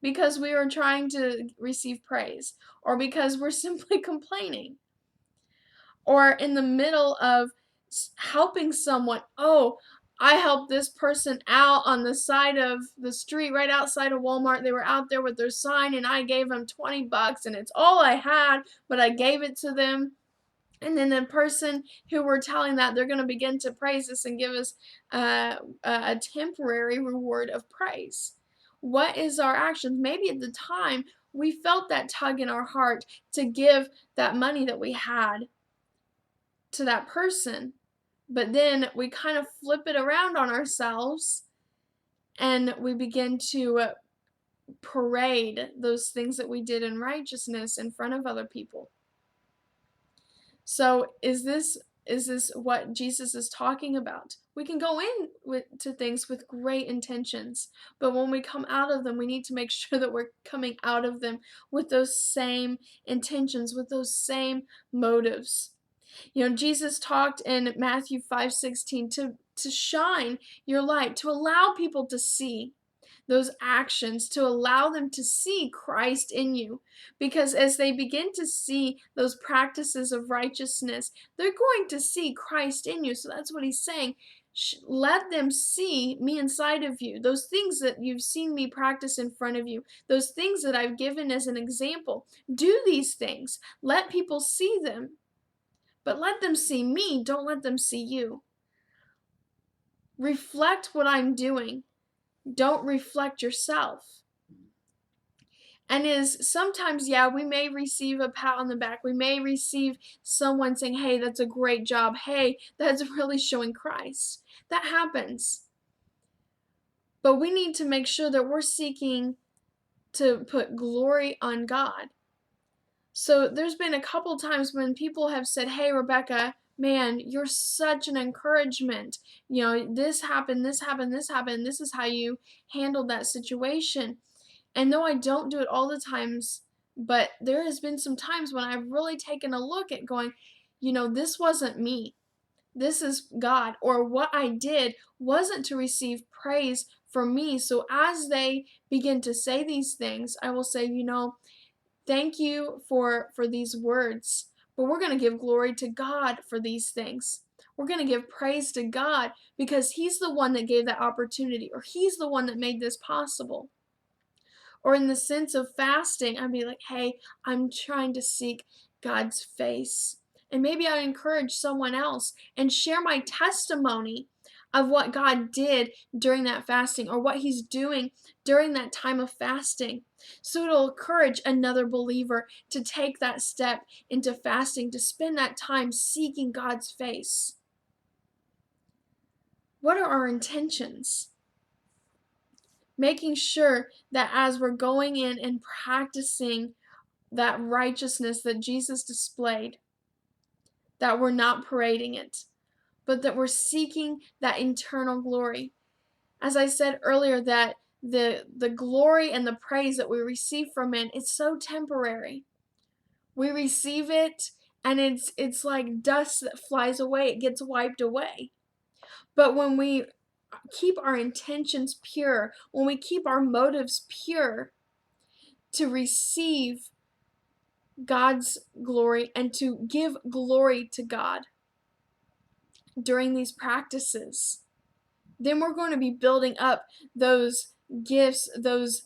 because we are trying to receive praise or because we're simply complaining? Or in the middle of helping someone, oh, I helped this person out on the side of the street right outside of Walmart. They were out there with their sign and I gave them $20 and it's all I had, but I gave it to them. And then the person who we're telling that, they're going to begin to praise us and give us a temporary reward of praise. What is our actions? Maybe at the time we felt that tug in our heart to give that money that we had to that person, but then we kind of flip it around on ourselves and we begin to parade those things that we did in righteousness in front of other people. So is this what Jesus is talking about? We can go to things with great intentions, but when we come out of them, we need to make sure that we're coming out of them with those same intentions, with those same motives. You know, Jesus talked in Matthew 5:16 to shine your light, to allow people to see those actions, to allow them to see Christ in you. Because as they begin to see those practices of righteousness, they're going to see Christ in you. So that's what he's saying. Let them see me inside of you. Those things that you've seen me practice in front of you, those things that I've given as an example. Do these things. Let people see them. But let them see me. Don't let them see you. Reflect what I'm doing. Don't reflect yourself. And is sometimes, yeah, we may receive a pat on the back. We may receive someone saying, hey, that's a great job. Hey, that's really showing Christ. That happens. But we need to make sure that we're seeking to put glory on God. So there's been a couple times when people have said, hey, Rebecca, man, you're such an encouragement. You know, this happened, this happened, this happened. This is how you handled that situation. And though I don't do it all the times, but there has been some times when I've really taken a look at going, you know, this wasn't me. This is God. Or what I did wasn't to receive praise from me. So as they begin to say these things, I will say, you know, thank you for these words, but we're going to give glory to God for these things. We're going to give praise to God because he's the one that gave that opportunity, or he's the one that made this possible. Or in the sense of fasting, I'd be like, hey, I'm trying to seek God's face. And maybe I encourage someone else and share my testimony of what God did during that fasting, or what he's doing during that time of fasting. So it'll encourage another believer to take that step into fasting, to spend that time seeking God's face. What are our intentions? Making sure that as we're going in and practicing that righteousness that Jesus displayed, that we're not parading it, but that we're seeking that eternal glory. As I said earlier, that the glory and the praise that we receive from man, it's so temporary. We receive it and it's like dust that flies away, it gets wiped away. But when we keep our intentions pure, when we keep our motives pure to receive God's glory and to give glory to God during these practices, then we're going to be building up those gifts, those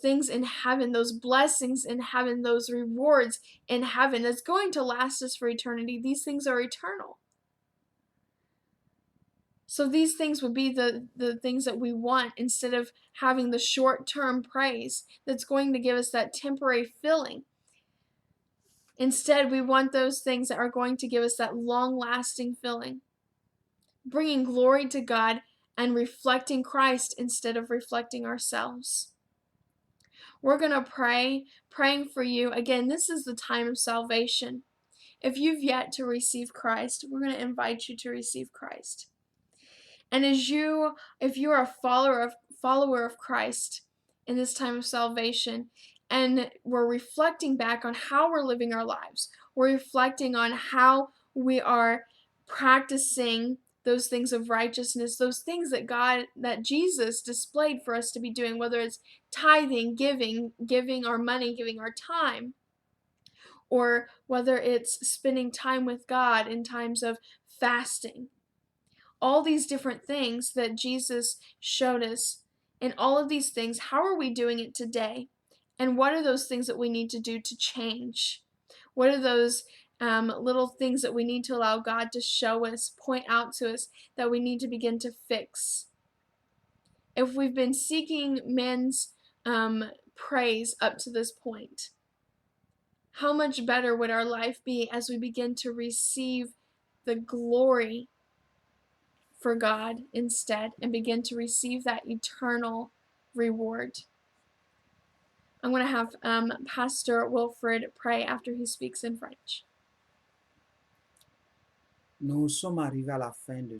things in heaven, those blessings in heaven, those rewards in heaven that's going to last us for eternity. These things are eternal. So these things would be the things that we want instead of having the short-term praise that's going to give us that temporary feeling. Instead, we want those things that are going to give us that long-lasting feeling, bringing glory to God and reflecting Christ instead of reflecting ourselves. We're going to praying for you. Again, this is the time of salvation. If you've yet to receive Christ, we're going to invite you to receive Christ. And if you're a follower of Christ in this time of salvation, and we're reflecting back on how we're living our lives, we're reflecting on how we are practicing those things of righteousness, those things that Jesus displayed for us to be doing, whether it's tithing, giving our money, giving our time, or whether it's spending time with God in times of fasting. All these different things that Jesus showed us. And all of these things, how are we doing it today? And what are those things that we need to do to change? What are those little things that we need to allow God to show us, point out to us, that we need to begin to fix? If we've been seeking men's praise up to this point, how much better would our life be as we begin to receive the glory for God instead and begin to receive that eternal reward? I'm going to have Pastor Wilfred pray after he speaks in French. Nous sommes arrivés à la fin de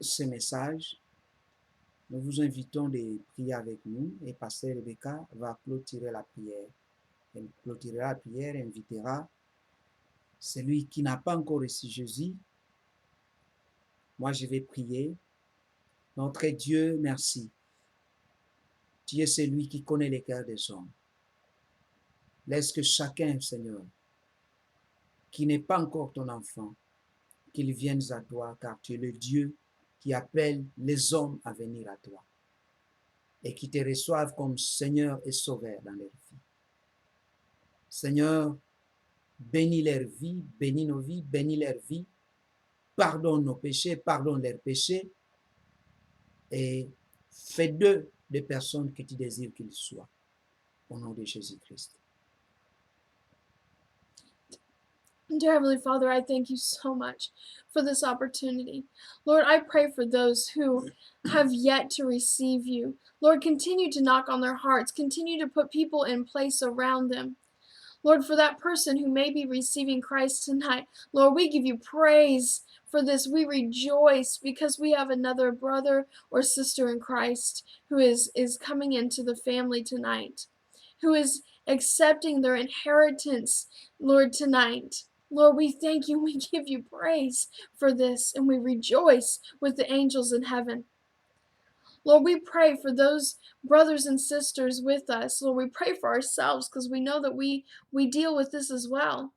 ce message. Nous vous invitons de prier avec nous et Pasteur Rebecca va clôturer la prière. Elle clôturera la prière et invitera celui qui n'a pas encore reçu Jésus. Moi, je vais prier. Notre Dieu, merci. Tu es celui qui connaît les cœurs des hommes. Laisse que chacun, Seigneur, qui n'est pas encore ton enfant, qu'il vienne à toi, car tu es le Dieu qui appelle les hommes à venir à toi et qui te reçoivent comme Seigneur et Sauveur dans leur vie. Seigneur, bénis leur vie, bénis nos vies, bénis leur vie, pardonne nos péchés, pardonne leurs péchés et fais d'eux des personnes que tu désires qu'ils soient. Au nom de Jésus-Christ. Dear Heavenly Father, I thank you so much for this opportunity. Lord, I pray for those who have yet to receive you. Lord, continue to knock on their hearts. Continue to put people in place around them. Lord, for that person who may be receiving Christ tonight, Lord, we give you praise for this. We rejoice because we have another brother or sister in Christ who is coming into the family tonight, who is accepting their inheritance, Lord, tonight. Lord, we thank you. We give you praise for this, and we rejoice with the angels in heaven. Lord, we pray for those brothers and sisters with us. Lord, we pray for ourselves because we know that we deal with this as well.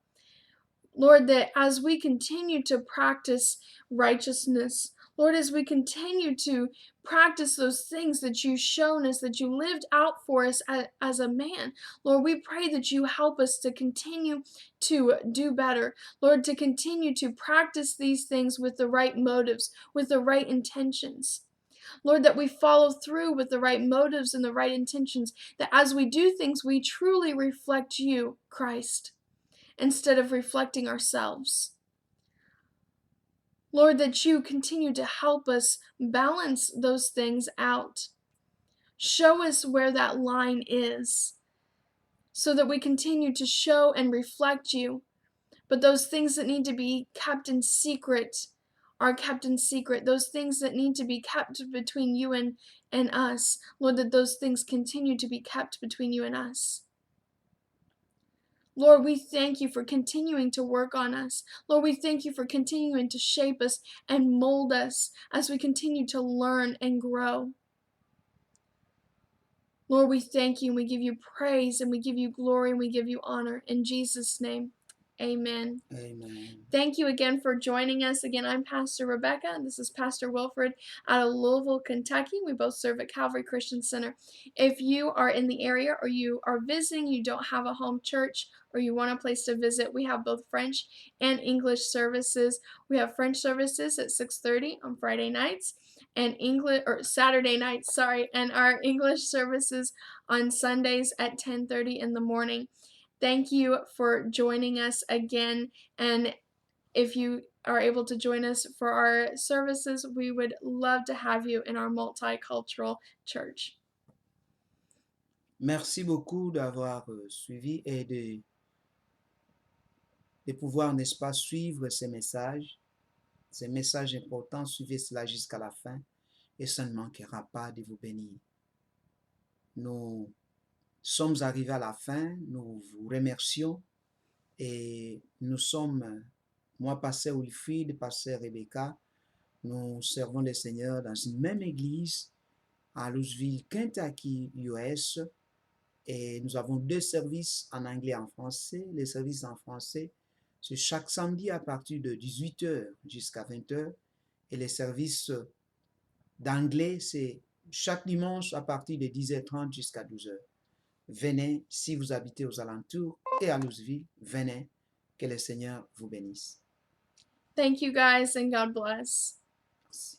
Lord, that as we continue to practice righteousness, Lord, as we continue to practice those things that you've shown us, that you lived out for us as a man, Lord, we pray that you help us to continue to do better. Lord, to continue to practice these things with the right motives, with the right intentions. Lord, that we follow through with the right motives and the right intentions, that as we do things, we truly reflect you, Christ, instead of reflecting ourselves. Lord, that you continue to help us balance those things out. Show us where that line is so that we continue to show and reflect you. But those things that need to be kept in secret are kept in secret. Those things that need to be kept between you and us, Lord, that those things continue to be kept between you and us. Lord, we thank you for continuing to work on us. Lord, we thank you for continuing to shape us and mold us as we continue to learn and grow. Lord, we thank you and we give you praise and we give you glory and we give you honor. In Jesus' name, amen. Amen. Thank you again for joining us. Again, I'm Pastor Rebecca, and this is Pastor Wilfred out of Louisville, Kentucky. We both serve at Calvary Christian Center. If you are in the area or you are visiting, you don't have a home church, or you want a place to visit, we have both French and English services. We have French services at 6:30 on Friday nights and English or Saturday nights, sorry, and our English services on Sundays at 10:30 in the morning. Thank you for joining us again, and if you are able to join us for our services, we would love to have you in our multicultural church. Merci beaucoup d'avoir suivi et de pouvoir, n'est-ce pas, suivre ces messages importants. Suivez cela jusqu'à la fin et ça ne manquera pas de vous bénir. Nous sommes arrivés à la fin, nous vous remercions et nous sommes, moi, Pasteur Wilfried, Pasteur Rebecca, nous servons le Seigneur dans une même église à Louisville, Kentucky, US, et nous avons 2 services en anglais et en français. Les services en français, c'est chaque samedi à partir de 18h jusqu'à 20h, et les services d'anglais, c'est chaque dimanche à partir de 10h30 jusqu'à 12h. Venez, si vous habitez aux alentours et à Louisville, venez, que le Seigneur vous bénisse. Thank you guys and God bless. Merci.